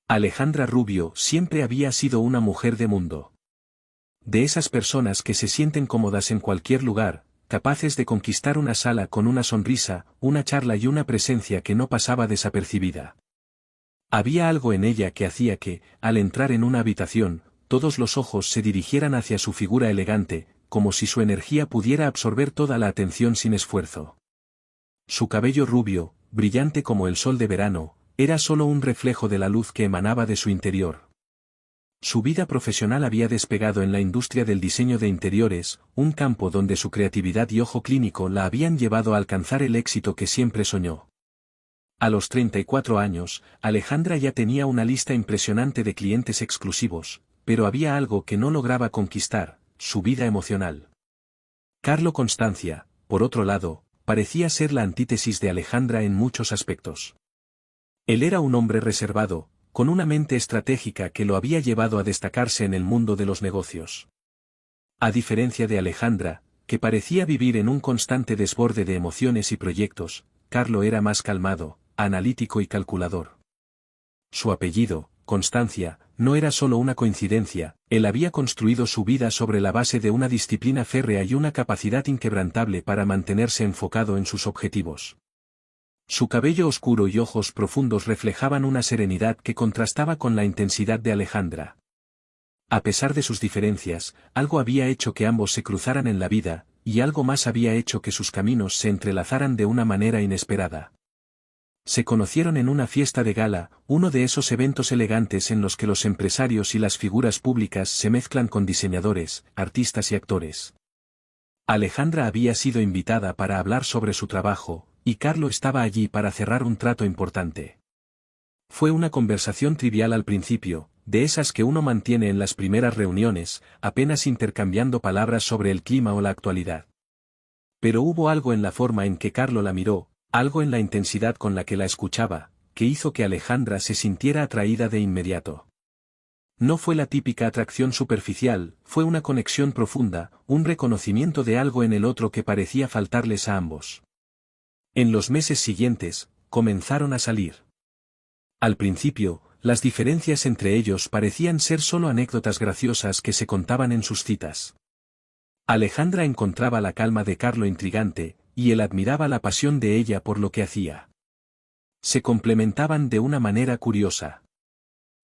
Alejandra Rubio siempre había sido una mujer de mundo. De esas personas que se sienten cómodas en cualquier lugar, capaces de conquistar una sala con una sonrisa, una charla y una presencia que no pasaba desapercibida. Había algo en ella que hacía que, al entrar en una habitación, todos los ojos se dirigieran hacia su figura elegante, como si su energía pudiera absorber toda la atención sin esfuerzo. Su cabello rubio, brillante como el sol de verano, era solo un reflejo de la luz que emanaba de su interior. Su vida profesional había despegado en la industria del diseño de interiores, un campo donde su creatividad y ojo clínico la habían llevado a alcanzar el éxito que siempre soñó. A los 34 años, Alejandra ya tenía una lista impresionante de clientes exclusivos, pero había algo que no lograba conquistar, su vida emocional. Carlo Constancia, por otro lado, parecía ser la antítesis de Alejandra en muchos aspectos. Él era un hombre reservado, con una mente estratégica que lo había llevado a destacarse en el mundo de los negocios. A diferencia de Alejandra, que parecía vivir en un constante desborde de emociones y proyectos, Carlo era más calmado, analítico y calculador. Su apellido, Constancia, no era solo una coincidencia, él había construido su vida sobre la base de una disciplina férrea y una capacidad inquebrantable para mantenerse enfocado en sus objetivos. Su cabello oscuro y ojos profundos reflejaban una serenidad que contrastaba con la intensidad de Alejandra. A pesar de sus diferencias, algo había hecho que ambos se cruzaran en la vida, y algo más había hecho que sus caminos se entrelazaran de una manera inesperada. Se conocieron en una fiesta de gala, uno de esos eventos elegantes en los que los empresarios y las figuras públicas se mezclan con diseñadores, artistas y actores. Alejandra había sido invitada para hablar sobre su trabajo, y Carlo estaba allí para cerrar un trato importante. Fue una conversación trivial al principio, de esas que uno mantiene en las primeras reuniones, apenas intercambiando palabras sobre el clima o la actualidad. Pero hubo algo en la forma en que Carlo la miró, algo en la intensidad con la que la escuchaba, que hizo que Alejandra se sintiera atraída de inmediato. No fue la típica atracción superficial, fue una conexión profunda, un reconocimiento de algo en el otro que parecía faltarles a ambos. En los meses siguientes, comenzaron a salir. Al principio, las diferencias entre ellos parecían ser solo anécdotas graciosas que se contaban en sus citas. Alejandra encontraba la calma de Carlo intrigante, y él admiraba la pasión de ella por lo que hacía. Se complementaban de una manera curiosa.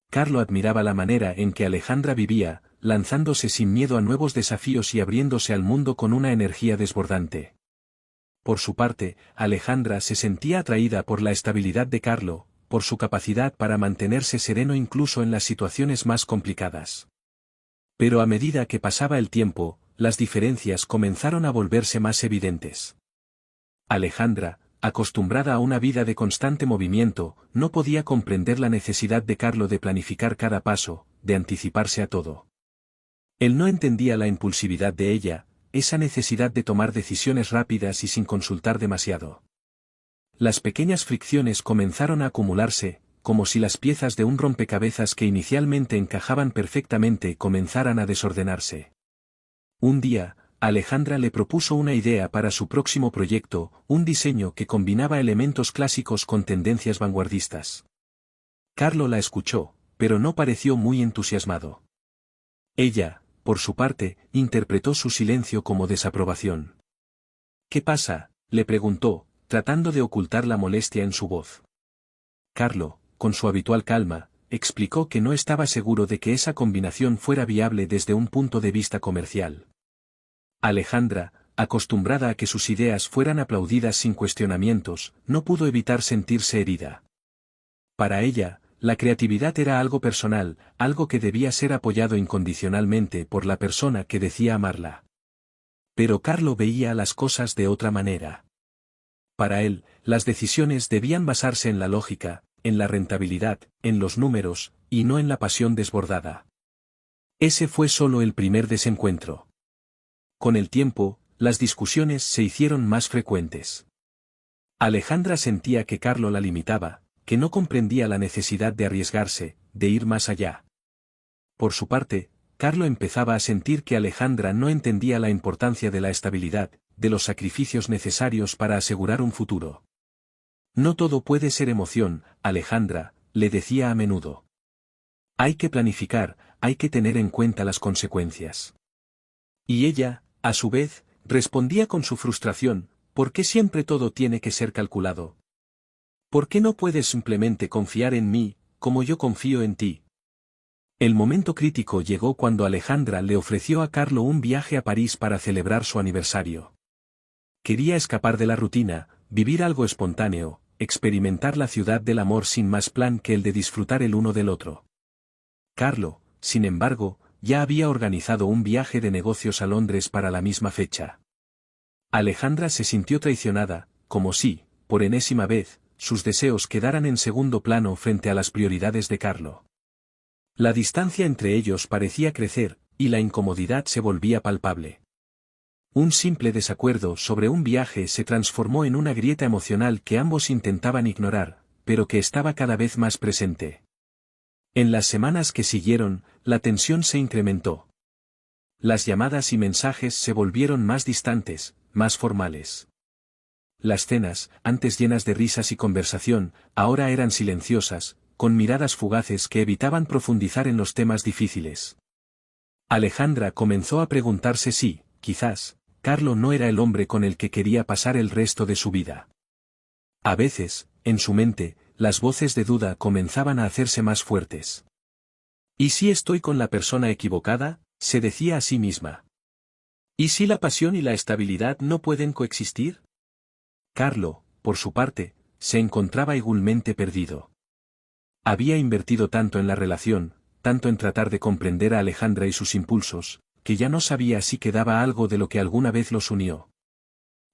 Carlo admiraba la manera en que Alejandra vivía, lanzándose sin miedo a nuevos desafíos y abriéndose al mundo con una energía desbordante. Por su parte, Alejandra se sentía atraída por la estabilidad de Carlo, por su capacidad para mantenerse sereno incluso en las situaciones más complicadas. Pero a medida que pasaba el tiempo, las diferencias comenzaron a volverse más evidentes. Alejandra, acostumbrada a una vida de constante movimiento, no podía comprender la necesidad de Carlo de planificar cada paso, de anticiparse a todo. Él no entendía la impulsividad de ella, esa necesidad de tomar decisiones rápidas y sin consultar demasiado. Las pequeñas fricciones comenzaron a acumularse, como si las piezas de un rompecabezas que inicialmente encajaban perfectamente comenzaran a desordenarse. Un día, Alejandra le propuso una idea para su próximo proyecto, un diseño que combinaba elementos clásicos con tendencias vanguardistas. Carlo la escuchó, pero no pareció muy entusiasmado. Ella, por su parte, interpretó su silencio como desaprobación. «¿Qué pasa?», le preguntó, tratando de ocultar la molestia en su voz. Carlo, con su habitual calma, explicó que no estaba seguro de que esa combinación fuera viable desde un punto de vista comercial. Alejandra, acostumbrada a que sus ideas fueran aplaudidas sin cuestionamientos, no pudo evitar sentirse herida. Para ella, la creatividad era algo personal, algo que debía ser apoyado incondicionalmente por la persona que decía amarla. Pero Carlo veía las cosas de otra manera. Para él, las decisiones debían basarse en la lógica, en la rentabilidad, en los números, y no en la pasión desbordada. Ese fue solo el primer desencuentro. Con el tiempo, las discusiones se hicieron más frecuentes. Alejandra sentía que Carlo la limitaba, que no comprendía la necesidad de arriesgarse, de ir más allá. Por su parte, Carlo empezaba a sentir que Alejandra no entendía la importancia de la estabilidad, de los sacrificios necesarios para asegurar un futuro. «No todo puede ser emoción, Alejandra», le decía a menudo. Hay que planificar, hay que tener en cuenta las consecuencias. Y ella, a su vez, respondía con su frustración: ¿por qué siempre todo tiene que ser calculado? ¿Por qué no puedes simplemente confiar en mí, como yo confío en ti? El momento crítico llegó cuando Alejandra le ofreció a Carlo un viaje a París para celebrar su aniversario. Quería escapar de la rutina, vivir algo espontáneo, experimentar la ciudad del amor sin más plan que el de disfrutar el uno del otro. Carlo, sin embargo, ya había organizado un viaje de negocios a Londres para la misma fecha. Alejandra se sintió traicionada, como si, por enésima vez, sus deseos quedaran en segundo plano frente a las prioridades de Carlo. La distancia entre ellos parecía crecer, y la incomodidad se volvía palpable. Un simple desacuerdo sobre un viaje se transformó en una grieta emocional que ambos intentaban ignorar, pero que estaba cada vez más presente. En las semanas que siguieron, la tensión se incrementó. Las llamadas y mensajes se volvieron más distantes, más formales. Las cenas, antes llenas de risas y conversación, ahora eran silenciosas, con miradas fugaces que evitaban profundizar en los temas difíciles. Alejandra comenzó a preguntarse si, quizás, Carlo no era el hombre con el que quería pasar el resto de su vida. A veces, en su mente, las voces de duda comenzaban a hacerse más fuertes. ¿Y si estoy con la persona equivocada?, se decía a sí misma. ¿Y si la pasión y la estabilidad no pueden coexistir? Carlo, por su parte, se encontraba igualmente perdido. Había invertido tanto en la relación, tanto en tratar de comprender a Alejandra y sus impulsos, que ya no sabía si quedaba algo de lo que alguna vez los unió.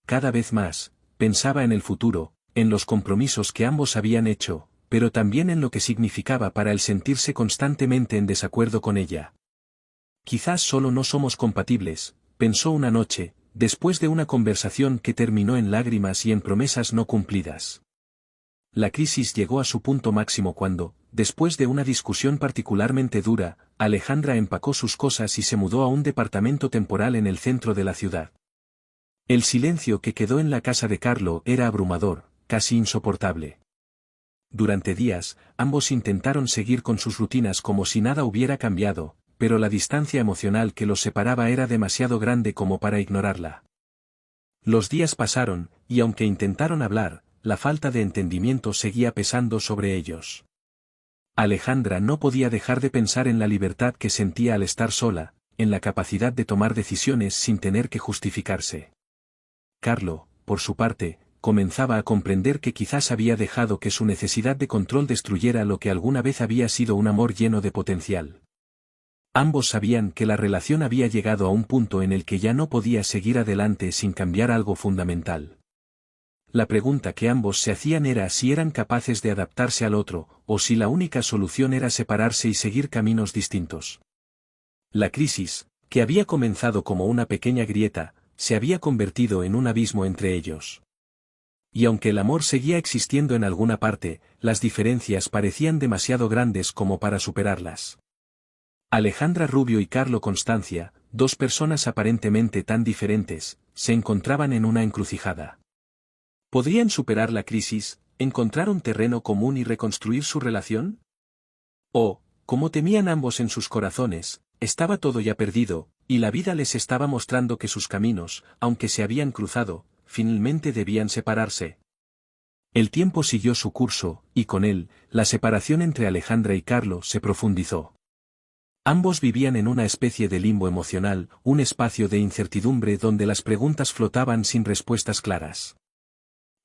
Cada vez más, pensaba en el futuro, en los compromisos que ambos habían hecho, pero también en lo que significaba para él sentirse constantemente en desacuerdo con ella. Quizás solo no somos compatibles, pensó una noche, después de una conversación que terminó en lágrimas y en promesas no cumplidas. La crisis llegó a su punto máximo cuando, después de una discusión particularmente dura, Alejandra empacó sus cosas y se mudó a un departamento temporal en el centro de la ciudad. El silencio que quedó en la casa de Carlo era abrumador, casi insoportable. Durante días, ambos intentaron seguir con sus rutinas como si nada hubiera cambiado, pero la distancia emocional que los separaba era demasiado grande como para ignorarla. Los días pasaron, y aunque intentaron hablar, la falta de entendimiento seguía pesando sobre ellos. Alejandra no podía dejar de pensar en la libertad que sentía al estar sola, en la capacidad de tomar decisiones sin tener que justificarse. Carlo, por su parte, comenzaba a comprender que quizás había dejado que su necesidad de control destruyera lo que alguna vez había sido un amor lleno de potencial. Ambos sabían que la relación había llegado a un punto en el que ya no podía seguir adelante sin cambiar algo fundamental. La pregunta que ambos se hacían era si eran capaces de adaptarse al otro, o si la única solución era separarse y seguir caminos distintos. La crisis, que había comenzado como una pequeña grieta, se había convertido en un abismo entre ellos. Y aunque el amor seguía existiendo en alguna parte, las diferencias parecían demasiado grandes como para superarlas. Alejandra Rubio y Carlo Constancia, dos personas aparentemente tan diferentes, se encontraban en una encrucijada. ¿Podrían superar la crisis, encontrar un terreno común y reconstruir su relación? O, como temían ambos en sus corazones, estaba todo ya perdido, y la vida les estaba mostrando que sus caminos, aunque se habían cruzado, finalmente debían separarse. El tiempo siguió su curso, y con él, la separación entre Alejandra y Carlo se profundizó. Ambos vivían en una especie de limbo emocional, un espacio de incertidumbre donde las preguntas flotaban sin respuestas claras.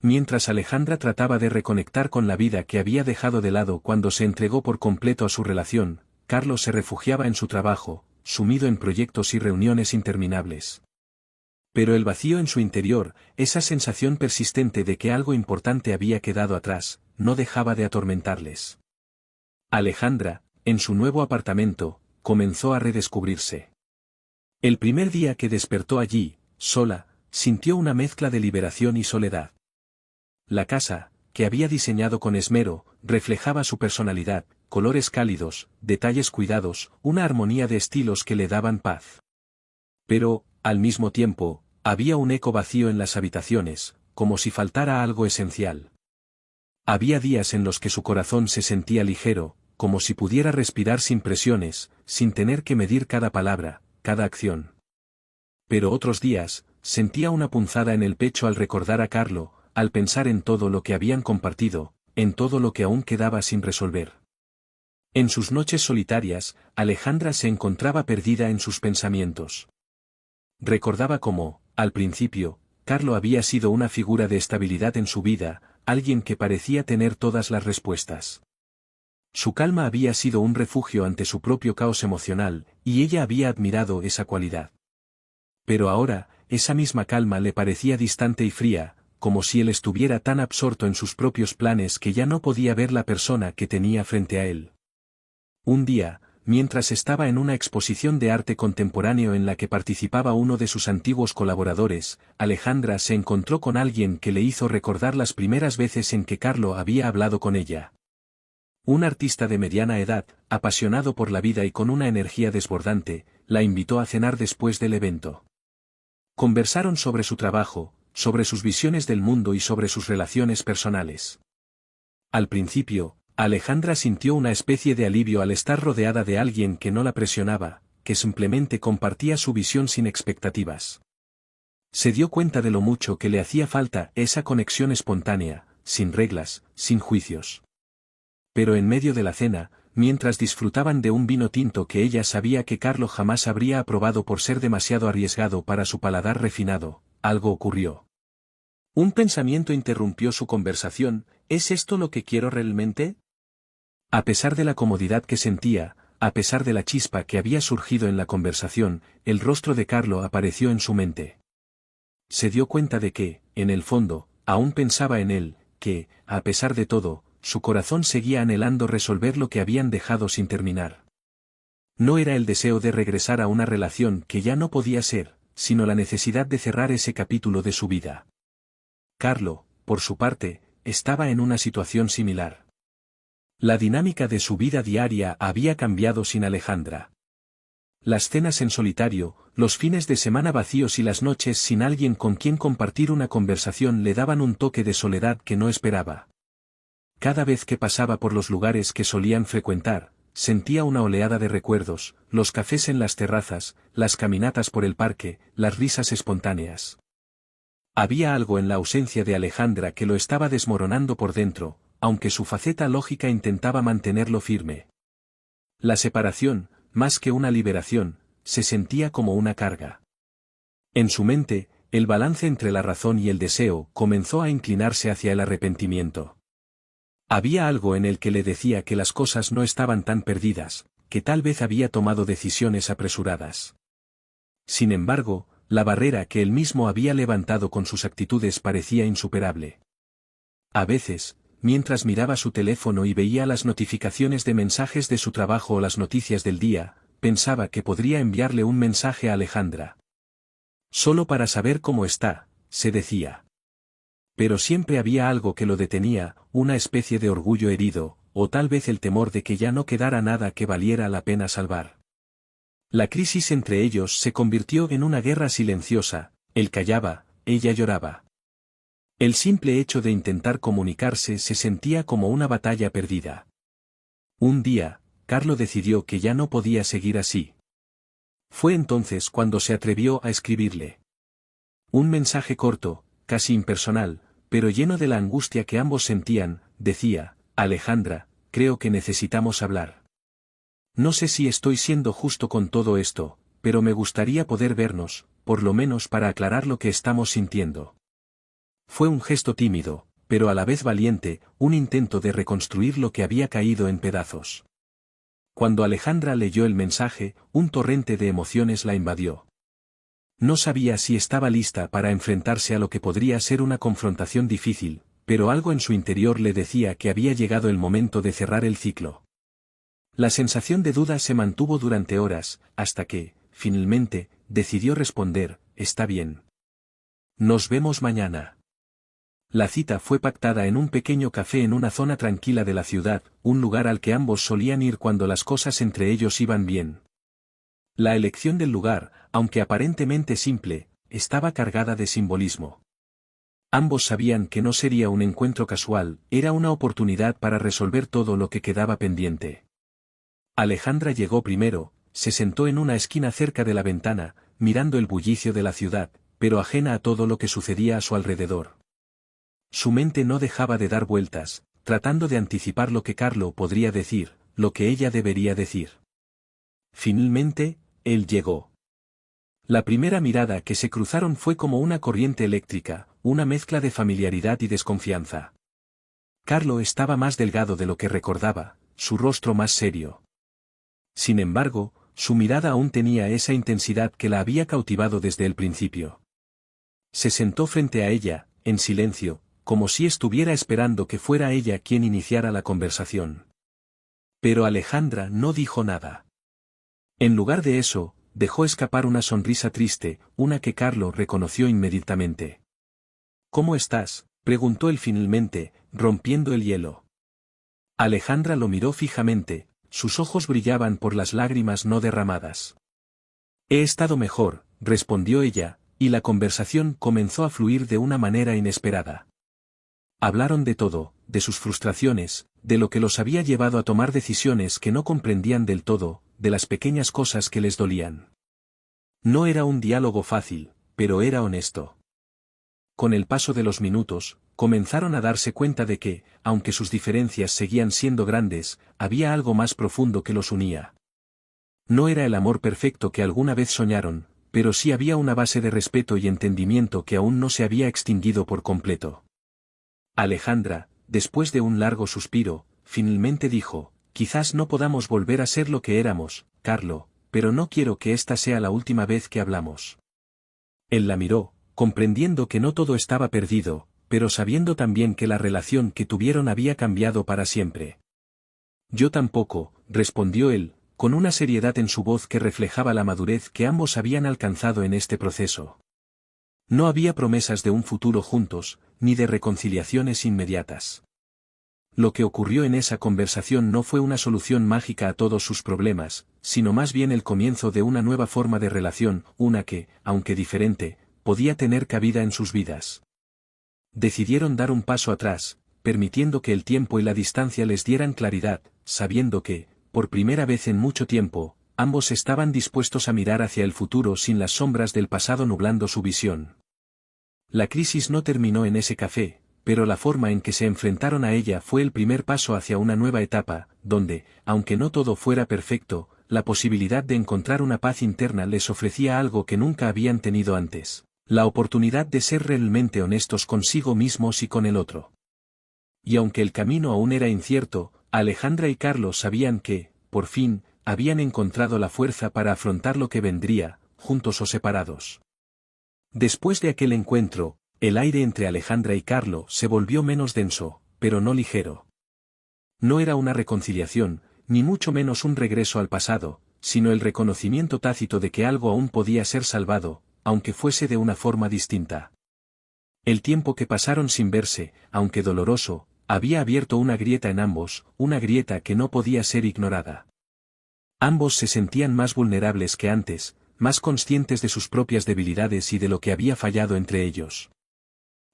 Mientras Alejandra trataba de reconectar con la vida que había dejado de lado cuando se entregó por completo a su relación, Carlo se refugiaba en su trabajo, sumido en proyectos y reuniones interminables. Pero el vacío en su interior, esa sensación persistente de que algo importante había quedado atrás, no dejaba de atormentarles. Alejandra, en su nuevo apartamento, comenzó a redescubrirse. El primer día que despertó allí, sola, sintió una mezcla de liberación y soledad. La casa, que había diseñado con esmero, reflejaba su personalidad, colores cálidos, detalles cuidados, una armonía de estilos que le daban paz. Pero, al mismo tiempo, había un eco vacío en las habitaciones, como si faltara algo esencial. Había días en los que su corazón se sentía ligero, como si pudiera respirar sin presiones, sin tener que medir cada palabra, cada acción. Pero otros días, sentía una punzada en el pecho al recordar a Carlo, al pensar en todo lo que habían compartido, en todo lo que aún quedaba sin resolver. En sus noches solitarias, Alejandra se encontraba perdida en sus pensamientos. Recordaba cómo, al principio, Carlo había sido una figura de estabilidad en su vida, alguien que parecía tener todas las respuestas. Su calma había sido un refugio ante su propio caos emocional, y ella había admirado esa cualidad. Pero ahora, esa misma calma le parecía distante y fría, como si él estuviera tan absorto en sus propios planes que ya no podía ver la persona que tenía frente a él. Un día, mientras estaba en una exposición de arte contemporáneo en la que participaba uno de sus antiguos colaboradores, Alejandra se encontró con alguien que le hizo recordar las primeras veces en que Carlo había hablado con ella. Un artista de mediana edad, apasionado por la vida y con una energía desbordante, la invitó a cenar después del evento. Conversaron sobre su trabajo, sobre sus visiones del mundo y sobre sus relaciones personales. Al principio, Alejandra sintió una especie de alivio al estar rodeada de alguien que no la presionaba, que simplemente compartía su visión sin expectativas. Se dio cuenta de lo mucho que le hacía falta esa conexión espontánea, sin reglas, sin juicios. Pero en medio de la cena, mientras disfrutaban de un vino tinto que ella sabía que Carlo jamás habría aprobado por ser demasiado arriesgado para su paladar refinado, algo ocurrió. Un pensamiento interrumpió su conversación: ¿es esto lo que quiero realmente? A pesar de la comodidad que sentía, a pesar de la chispa que había surgido en la conversación, el rostro de Carlo apareció en su mente. Se dio cuenta de que, en el fondo, aún pensaba en él, que, a pesar de todo, su corazón seguía anhelando resolver lo que habían dejado sin terminar. No era el deseo de regresar a una relación que ya no podía ser, sino la necesidad de cerrar ese capítulo de su vida. Carlo, por su parte, estaba en una situación similar. La dinámica de su vida diaria había cambiado sin Alejandra. Las cenas en solitario, los fines de semana vacíos y las noches sin alguien con quien compartir una conversación le daban un toque de soledad que no esperaba. Cada vez que pasaba por los lugares que solían frecuentar, sentía una oleada de recuerdos, los cafés en las terrazas, las caminatas por el parque, las risas espontáneas. Había algo en la ausencia de Alejandra que lo estaba desmoronando por dentro, aunque su faceta lógica intentaba mantenerlo firme. La separación, más que una liberación, se sentía como una carga. En su mente, el balance entre la razón y el deseo comenzó a inclinarse hacia el arrepentimiento. Había algo en él que le decía que las cosas no estaban tan perdidas, que tal vez había tomado decisiones apresuradas. Sin embargo, la barrera que él mismo había levantado con sus actitudes parecía insuperable. A veces, mientras miraba su teléfono y veía las notificaciones de mensajes de su trabajo o las noticias del día, pensaba que podría enviarle un mensaje a Alejandra. Solo para saber cómo está, se decía. Pero siempre había algo que lo detenía, una especie de orgullo herido, o tal vez el temor de que ya no quedara nada que valiera la pena salvar. La crisis entre ellos se convirtió en una guerra silenciosa, él callaba, ella lloraba. El simple hecho de intentar comunicarse se sentía como una batalla perdida. Un día, Carlo decidió que ya no podía seguir así. Fue entonces cuando se atrevió a escribirle. Un mensaje corto, casi impersonal, pero lleno de la angustia que ambos sentían, decía: Alejandra, creo que necesitamos hablar. No sé si estoy siendo justo con todo esto, pero me gustaría poder vernos, por lo menos para aclarar lo que estamos sintiendo. Fue un gesto tímido, pero a la vez valiente, un intento de reconstruir lo que había caído en pedazos. Cuando Alejandra leyó el mensaje, un torrente de emociones la invadió. No sabía si estaba lista para enfrentarse a lo que podría ser una confrontación difícil, pero algo en su interior le decía que había llegado el momento de cerrar el ciclo. La sensación de duda se mantuvo durante horas, hasta que, finalmente, decidió responder: está bien. Nos vemos mañana. La cita fue pactada en un pequeño café en una zona tranquila de la ciudad, un lugar al que ambos solían ir cuando las cosas entre ellos iban bien. La elección del lugar, aunque aparentemente simple, estaba cargada de simbolismo. Ambos sabían que no sería un encuentro casual, era una oportunidad para resolver todo lo que quedaba pendiente. Alejandra llegó primero, se sentó en una esquina cerca de la ventana, mirando el bullicio de la ciudad, pero ajena a todo lo que sucedía a su alrededor. Su mente no dejaba de dar vueltas, tratando de anticipar lo que Carlo podría decir, lo que ella debería decir. Finalmente, él llegó. La primera mirada que se cruzaron fue como una corriente eléctrica, una mezcla de familiaridad y desconfianza. Carlo estaba más delgado de lo que recordaba, su rostro más serio. Sin embargo, su mirada aún tenía esa intensidad que la había cautivado desde el principio. Se sentó frente a ella, en silencio, como si estuviera esperando que fuera ella quien iniciara la conversación. Pero Alejandra no dijo nada. En lugar de eso, dejó escapar una sonrisa triste, una que Carlo reconoció inmediatamente. «¿Cómo estás?», preguntó él finalmente, rompiendo el hielo. Alejandra lo miró fijamente, sus ojos brillaban por las lágrimas no derramadas. «He estado mejor», respondió ella, y la conversación comenzó a fluir de una manera inesperada. Hablaron de todo, de sus frustraciones, de lo que los había llevado a tomar decisiones que no comprendían del todo, de las pequeñas cosas que les dolían. No era un diálogo fácil, pero era honesto. Con el paso de los minutos, comenzaron a darse cuenta de que, aunque sus diferencias seguían siendo grandes, había algo más profundo que los unía. No era el amor perfecto que alguna vez soñaron, pero sí había una base de respeto y entendimiento que aún no se había extinguido por completo. Alejandra, después de un largo suspiro, finalmente dijo: «Quizás no podamos volver a ser lo que éramos, Carlo, pero no quiero que esta sea la última vez que hablamos». Él la miró, comprendiendo que no todo estaba perdido, pero sabiendo también que la relación que tuvieron había cambiado para siempre. «Yo tampoco», respondió él, con una seriedad en su voz que reflejaba la madurez que ambos habían alcanzado en este proceso. No había promesas de un futuro juntos, ni de reconciliaciones inmediatas. Lo que ocurrió en esa conversación no fue una solución mágica a todos sus problemas, sino más bien el comienzo de una nueva forma de relación, una que, aunque diferente, podía tener cabida en sus vidas. Decidieron dar un paso atrás, permitiendo que el tiempo y la distancia les dieran claridad, sabiendo que, por primera vez en mucho tiempo, ambos estaban dispuestos a mirar hacia el futuro sin las sombras del pasado nublando su visión. La crisis no terminó en ese café, pero la forma en que se enfrentaron a ella fue el primer paso hacia una nueva etapa, donde, aunque no todo fuera perfecto, la posibilidad de encontrar una paz interna les ofrecía algo que nunca habían tenido antes: la oportunidad de ser realmente honestos consigo mismos y con el otro. Y aunque el camino aún era incierto, Alejandra y Carlos sabían que, por fin, habían encontrado la fuerza para afrontar lo que vendría, juntos o separados. Después de aquel encuentro, el aire entre Alejandra y Carlo se volvió menos denso, pero no ligero. No era una reconciliación, ni mucho menos un regreso al pasado, sino el reconocimiento tácito de que algo aún podía ser salvado, aunque fuese de una forma distinta. El tiempo que pasaron sin verse, aunque doloroso, había abierto una grieta en ambos, una grieta que no podía ser ignorada. Ambos se sentían más vulnerables que antes, más conscientes de sus propias debilidades y de lo que había fallado entre ellos.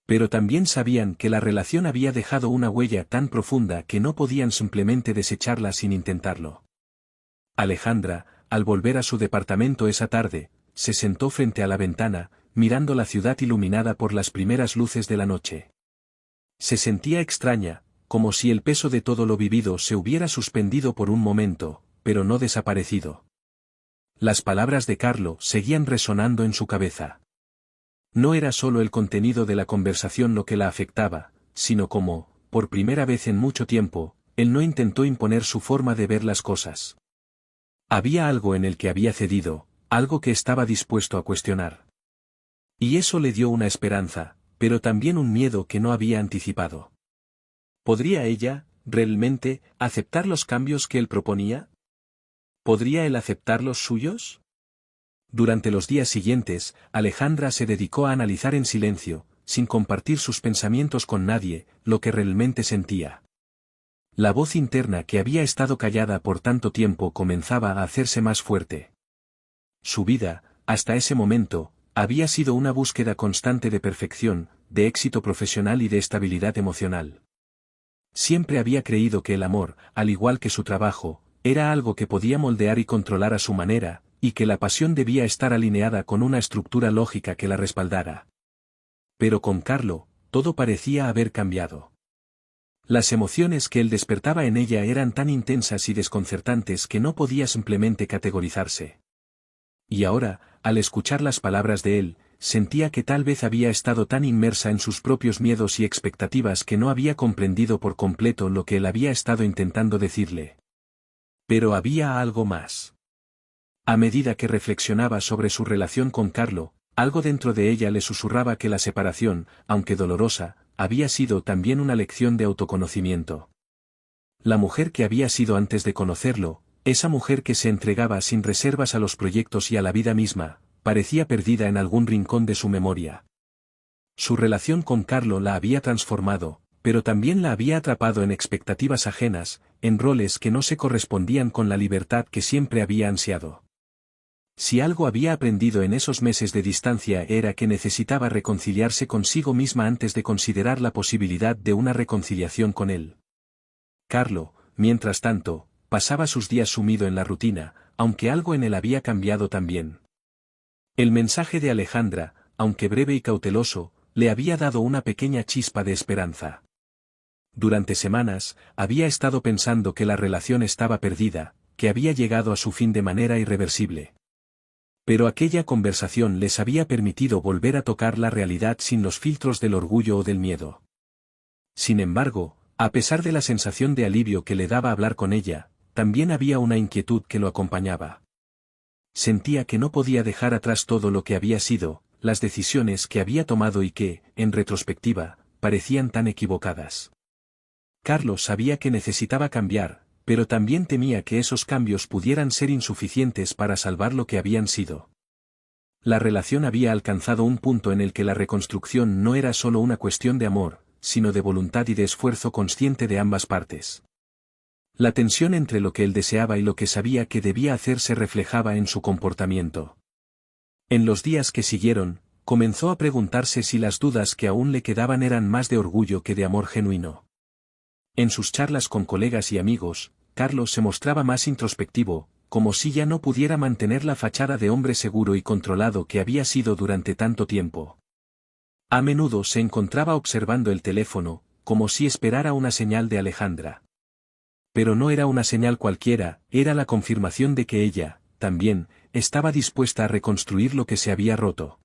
Pero también sabían que la relación había dejado una huella tan profunda que no podían simplemente desecharla sin intentarlo. Alejandra, al volver a su departamento esa tarde, se sentó frente a la ventana, mirando la ciudad iluminada por las primeras luces de la noche. Se sentía extraña, como si el peso de todo lo vivido se hubiera suspendido por un momento, pero no desaparecido. Las palabras de Carlo seguían resonando en su cabeza. No era solo el contenido de la conversación lo que la afectaba, sino como, por primera vez en mucho tiempo, él no intentó imponer su forma de ver las cosas. Había algo en el que había cedido, algo que estaba dispuesto a cuestionar. Y eso le dio una esperanza, pero también un miedo que no había anticipado. ¿Podría ella, realmente, aceptar los cambios que él proponía? ¿Podría él aceptar los suyos? Durante los días siguientes, Alejandra se dedicó a analizar en silencio, sin compartir sus pensamientos con nadie, lo que realmente sentía. La voz interna que había estado callada por tanto tiempo comenzaba a hacerse más fuerte. Su vida, hasta ese momento, había sido una búsqueda constante de perfección, de éxito profesional y de estabilidad emocional. Siempre había creído que el amor, al igual que su trabajo, era algo que podía moldear y controlar a su manera, y que la pasión debía estar alineada con una estructura lógica que la respaldara. Pero con Carlo, todo parecía haber cambiado. Las emociones que él despertaba en ella eran tan intensas y desconcertantes que no podía simplemente categorizarse. Y ahora, al escuchar las palabras de él, sentía que tal vez había estado tan inmersa en sus propios miedos y expectativas que no había comprendido por completo lo que él había estado intentando decirle. Pero había algo más. A medida que reflexionaba sobre su relación con Carlo, algo dentro de ella le susurraba que la separación, aunque dolorosa, había sido también una lección de autoconocimiento. La mujer que había sido antes de conocerlo, esa mujer que se entregaba sin reservas a los proyectos y a la vida misma, parecía perdida en algún rincón de su memoria. Su relación con Carlo la había transformado, pero también la había atrapado en expectativas ajenas, en roles que no se correspondían con la libertad que siempre había ansiado. Si algo había aprendido en esos meses de distancia era que necesitaba reconciliarse consigo misma antes de considerar la posibilidad de una reconciliación con él. Carlo, mientras tanto, pasaba sus días sumido en la rutina, aunque algo en él había cambiado también. El mensaje de Alejandra, aunque breve y cauteloso, le había dado una pequeña chispa de esperanza. Durante semanas, había estado pensando que la relación estaba perdida, que había llegado a su fin de manera irreversible. Pero aquella conversación les había permitido volver a tocar la realidad sin los filtros del orgullo o del miedo. Sin embargo, a pesar de la sensación de alivio que le daba hablar con ella, también había una inquietud que lo acompañaba. Sentía que no podía dejar atrás todo lo que había sido, las decisiones que había tomado y que, en retrospectiva, parecían tan equivocadas. Carlos sabía que necesitaba cambiar, pero también temía que esos cambios pudieran ser insuficientes para salvar lo que habían sido. La relación había alcanzado un punto en el que la reconstrucción no era solo una cuestión de amor, sino de voluntad y de esfuerzo consciente de ambas partes. La tensión entre lo que él deseaba y lo que sabía que debía hacer se reflejaba en su comportamiento. En los días que siguieron, comenzó a preguntarse si las dudas que aún le quedaban eran más de orgullo que de amor genuino. En sus charlas con colegas y amigos, Carlos se mostraba más introspectivo, como si ya no pudiera mantener la fachada de hombre seguro y controlado que había sido durante tanto tiempo. A menudo se encontraba observando el teléfono, como si esperara una señal de Alejandra. Pero no era una señal cualquiera, era la confirmación de que ella, también, estaba dispuesta a reconstruir lo que se había roto.